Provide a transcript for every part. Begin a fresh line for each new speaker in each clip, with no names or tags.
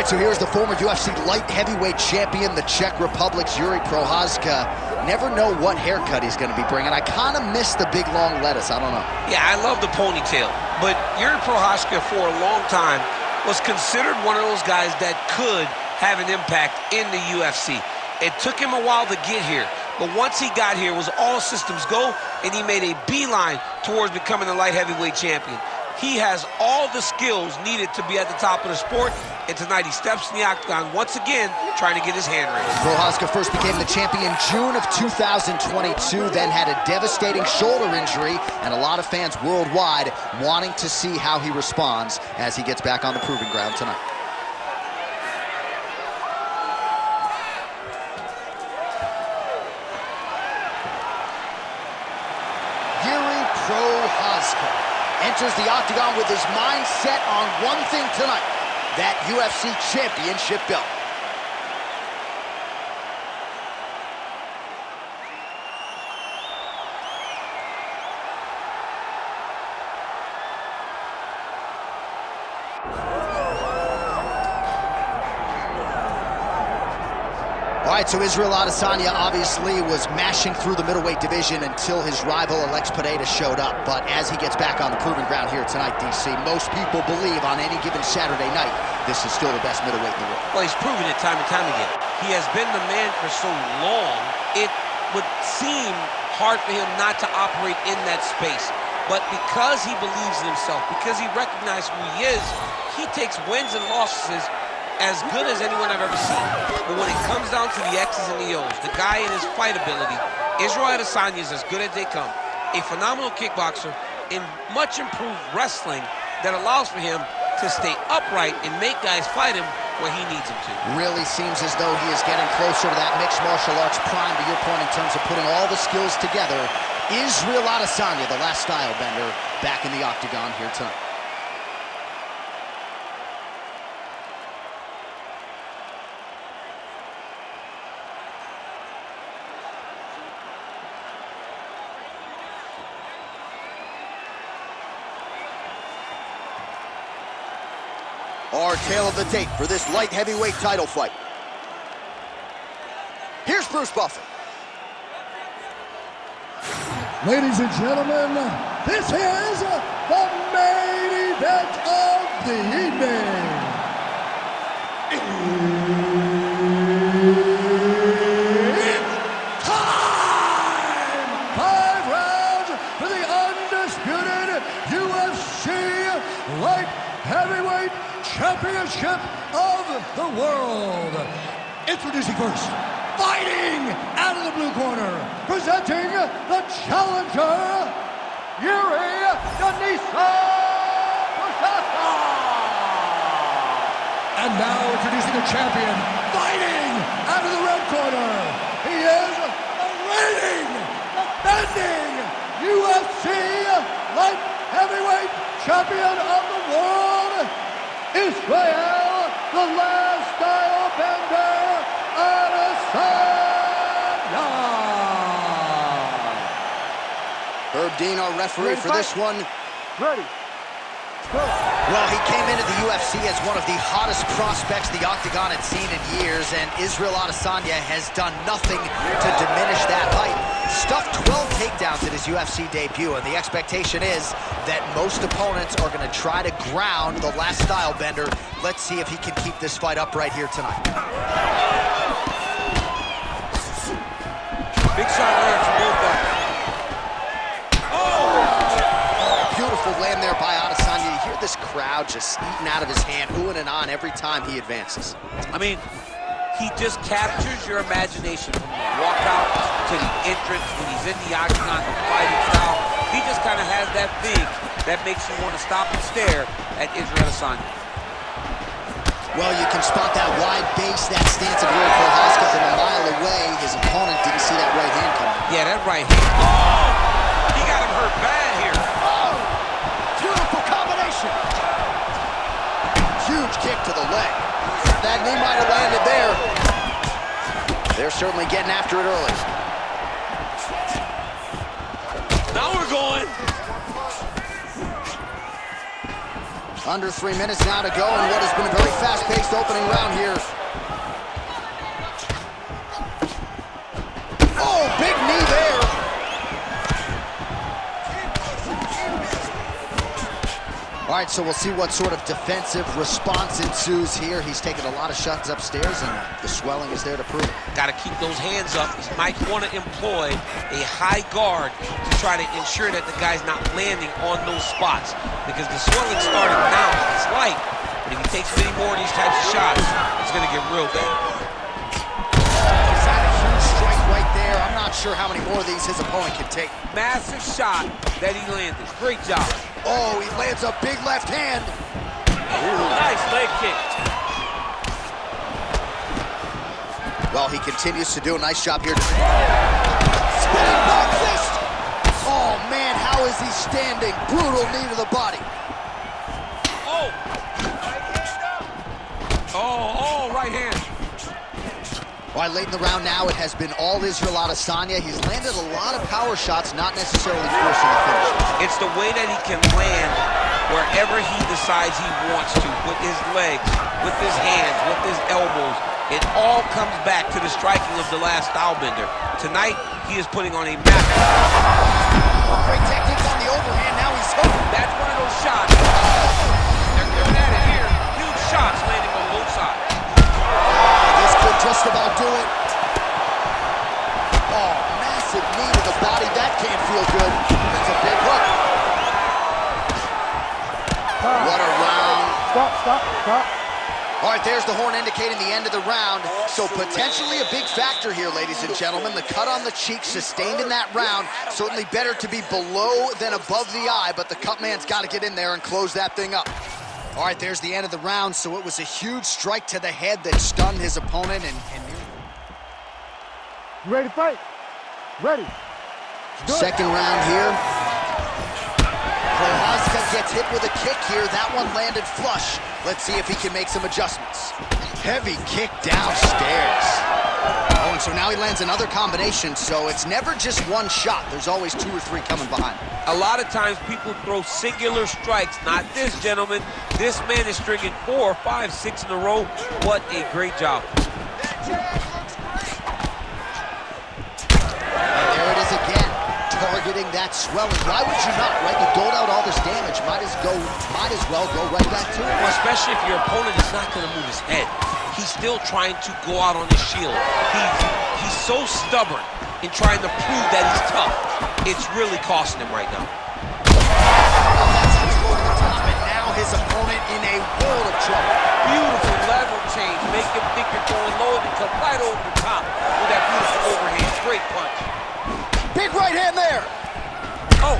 right, so here's the former UFC light heavyweight champion, the Czech Republic's Jiri Procha zka. Never know what haircut he's going to be bringing. I kind of miss the big long lettuce. I don't know.
Yeah, I love the ponytail. But Jiri Procha zka for a long time was considered one of those guys that could have an impact in the UFC. It took him a while to get here. But once he got here, it was all systems go, and he made a beeline towards becoming the light heavyweight champion. He has all the skills needed to be at the top of the sport, and tonight he steps in the octagon once again, trying to get his hand raised.
Procha zka first became the champion in June of 2022, then had a devastating shoulder injury, and a lot of fans worldwide wanting to see how he responds as he gets back on the proving ground tonight. Jiri Procha zka enters the octagon with his mind set on one thing tonight, that UFC championship belt. All right, so Israel Adesanya obviously was mashing through the middleweight division until his rival Alex Pereira showed up. But as he gets back on the proving ground here tonight, DC, most people believe on any given Saturday night, this is still the best middleweight in the world.
Well, he's proven it time and time again. He has been the man for so long, it would seem hard for him not to operate in that space. But because he believes in himself, because he recognizes who he is, he takes wins and losses as good as anyone I've ever seen. But when it comes down to the X's and the O's, the guy and his fight ability, Israel Adesanya is as good as they come. A phenomenal kickboxer in much improved wrestling that allows for him to stay upright and make guys fight him when he needs them to.
Really seems as though he is getting closer to that mixed martial arts prime, to your point, in terms of putting all the skills together. Israel Adesanya, the last style bender, back in the octagon here tonight. Our tale of the tape for this light heavyweight title fight. Here's Bruce Buffer.
Ladies and gentlemen, this is the main event of the evening. It's time! 5 rounds for the undisputed UFC light heavyweight championship of the world. Introducing first, fighting out of the blue corner, presenting the challenger, Jiri Procha zka. And now introducing the champion, fighting out of the red corner. He is the reigning, defending UFC light heavyweight champion of the world, Israel, the last style bender, Adesanya.
Herb Dean, our referee for this one.
Ready. Go.
Well, he came into the UFC as one of the hottest prospects the Octagon had seen in years, and Israel Adesanya has done nothing to diminish that hype. Stuffed 12 takedowns in his UFC debut, and the expectation is that most opponents are going to try to ground the last style bender. Let's see if he can keep this fight up right here tonight.
Big shot lands from both guys.
Beautiful land there by Adesanya. You hear this crowd just eating out of his hand, oohing and on every time he advances.
I mean, he just captures your imagination from the walkout to the entrance when he's in the octagon, the fighting style. He just kind of has that thing that makes you want to stop and stare at Israel Adesanya.
Well, you can spot that wide base, that stance of Jiri Procha zka from a mile away. His opponent didn't see that right hand coming.
Yeah, that right hand. Oh! He got him hurt bad here.
Oh! Beautiful combination. Huge kick to the leg. That knee might have landed there. They're certainly getting after it early.
Now we're going.
Under 3 minutes now to go in what has been a very fast-paced opening round here. Oh, big knee there. All right, so we'll see what sort of defensive response ensues here. He's taken a lot of shots upstairs, and the swelling is there to prove it.
Got to keep those hands up. He might want to employ a high guard to try to ensure that the guy's not landing on those spots, because the swelling's starting now. It's light, but if he takes many more of these types of shots, it's going to get real bad.
Is that a huge strike right there? I'm not sure how many more of these his opponent can take.
Massive shot that he landed. Great job.
Oh, he lands a big left hand.
Ooh, nice leg kick.
Well, he continues to do a nice job here. Spinning back fist. Oh, man, how is he standing? Brutal knee to the body.
Oh. Oh, right hand.
All right, late in the round now, it has been all Israel Adesanya. He's landed a lot of power shots, not necessarily forcing the finish.
It's the way that he can land wherever he decides he wants to, with his legs, with his hands, with his elbows. It all comes back to the striking of the last style bender. Tonight, he is putting on a massive.
Great technique on the overhand. Now he's hooking.
That's one of those shots. They're going at it here. Huge shots landing on both sides.
This could just about do it. Oh, massive knee to the body. That can't feel good. That's a big hook. What a round.
Stop.
All right, there's the horn indicating the end of the round. So potentially a big factor here, ladies and gentlemen. The cut on the cheek sustained in that round. Certainly better to be below than above the eye, but the cut man's got to get in there and close that thing up. All right, there's the end of the round. So it was a huge strike to the head that stunned his opponent.
You ready to fight? Ready.
Second round here. Procha gets hit with a kick here. That one landed flush. Let's see if he can make some adjustments. Heavy kick downstairs. Oh, and so now he lands another combination, so it's never just one shot. There's always 2 or 3 coming behind.
A lot of times people throw singular strikes. Not this gentleman. This man is stringing 4, 5, 6 in a row. What a great job.
And there it is again. Targeting that swelling. Why would you not, right? You doled out all this damage. Might as well go right back to it.
Well, especially if your opponent is not going to move his head. He's still trying to go out on his shield. He's so stubborn in trying to prove that he's tough. It's really costing him right now.
That's how he's going to the top, and now his opponent in a world of trouble.
Beautiful level change. Make him think you're going low and come right over the top with that beautiful overhand. Great punch.
Big right hand there.
Oh.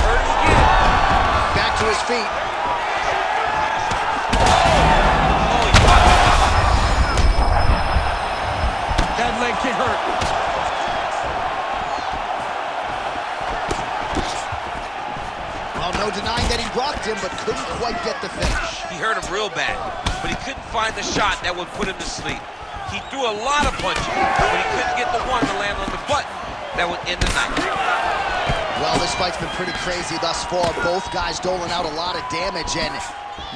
Hurt it again.
Back to his feet.
Oh, he got it.
That leg kick hurt.
Well, no denying that he rocked him, but couldn't quite get the finish.
He hurt him real bad, but he couldn't find the shot that would put him to sleep. He threw a lot of punches, but he couldn't get the one to land on the button that would end the night.
Well, this fight's been pretty crazy thus far. Both guys doling out a lot of damage, and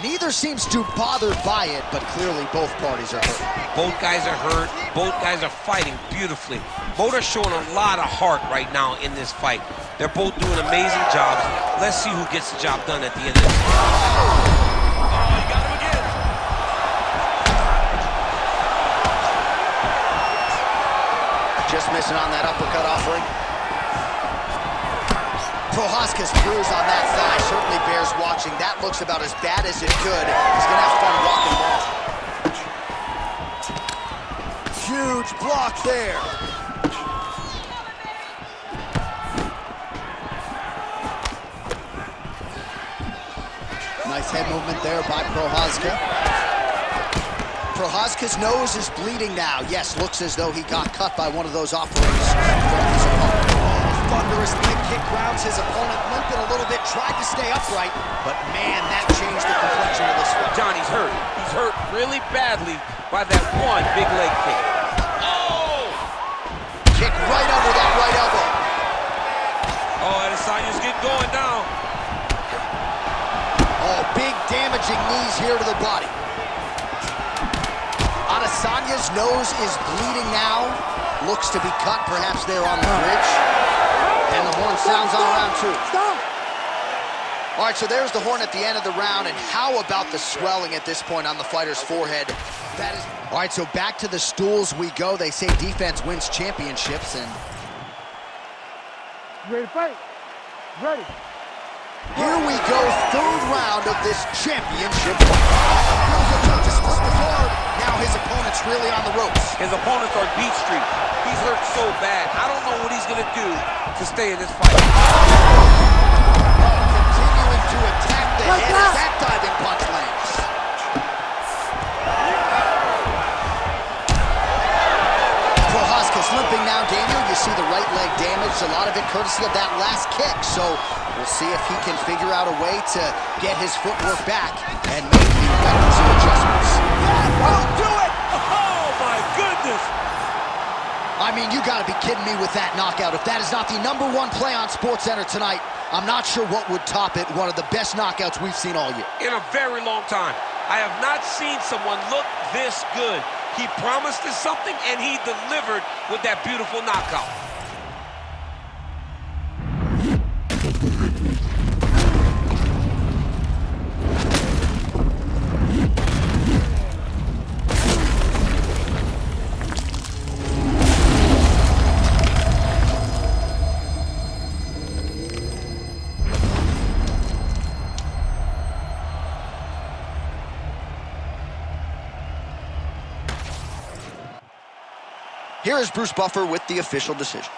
neither seems too bothered by it, but clearly both parties are hurt.
Both guys are hurt. Both guys are fighting beautifully. Both are showing a lot of heart right now in this fight. They're both doing amazing jobs. Let's see who gets the job done at the end of this. Oh, he got him again.
Just missing on that uppercut offering. Procha's bruise on that thigh certainly bears watching. That looks about as bad as it could. He's gonna have fun walking ball. Huge block there. Nice head movement there by Procha. Procha's nose is bleeding now. Yes, looks as though he got cut by one of those offerings from his opponent. Thunderous leg kick grounds his opponent, limping a little bit, tried to stay upright, but man, that changed the complexion of this fight.
Johnny's hurt. He's hurt really badly by that one big leg kick. Oh!
Kick right over that right elbow.
Oh, Adesanya's getting going now.
punches here to the body. Adesanya's nose is bleeding now. Looks to be cut, perhaps there on the bridge. And the horn sounds on round 2.
Stop!
All right, so there's the horn at the end of the round, and how about the swelling at this point on the fighter's forehead? That is... All right, so back to the stools we go. They say defense wins championships, and...
Ready to fight? Ready.
Here we go, third round of this championship. Now his opponent's really on the ropes.
His opponent's on beat street. He's hurt so bad. I don't know what he's going to do to stay in this fight.
Continuing to attack the head as that diving punch lands. Prochazka's limping now, Daniel. You see the right leg damaged. A lot of it courtesy of that last kick. So we'll see if he can figure out a way to get his footwork back and make the requisite adjustments.
Don't do it! Oh, my goodness!
I mean, you gotta be kidding me with that knockout. If that is not the #1 play on SportsCenter tonight, I'm not sure what would top it. One of the best knockouts we've seen all year.
In a very long time. I have not seen someone look this good. He promised us something, and he delivered with that beautiful knockout.
Here is Bruce Buffer with the official decision.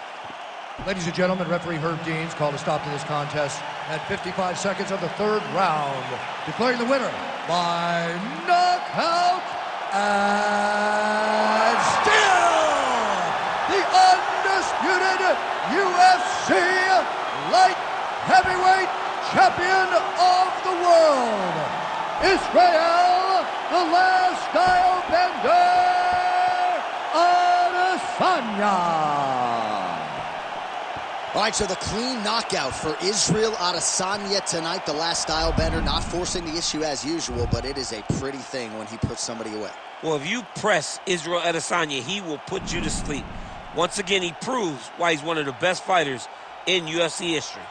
Ladies and gentlemen, referee Herb Deans called a stop to this contest at 55 seconds of the third round, declaring the winner by knockout and still the undisputed UFC light heavyweight champion of the world, Israel, the last style bender, Adesanya.
All right, so the clean knockout for Israel Adesanya tonight. The last style bender, not forcing the issue as usual, but it is a pretty thing when he puts somebody away.
Well, if you press Israel Adesanya, he will put you to sleep. Once again, he proves why he's one of the best fighters in UFC history.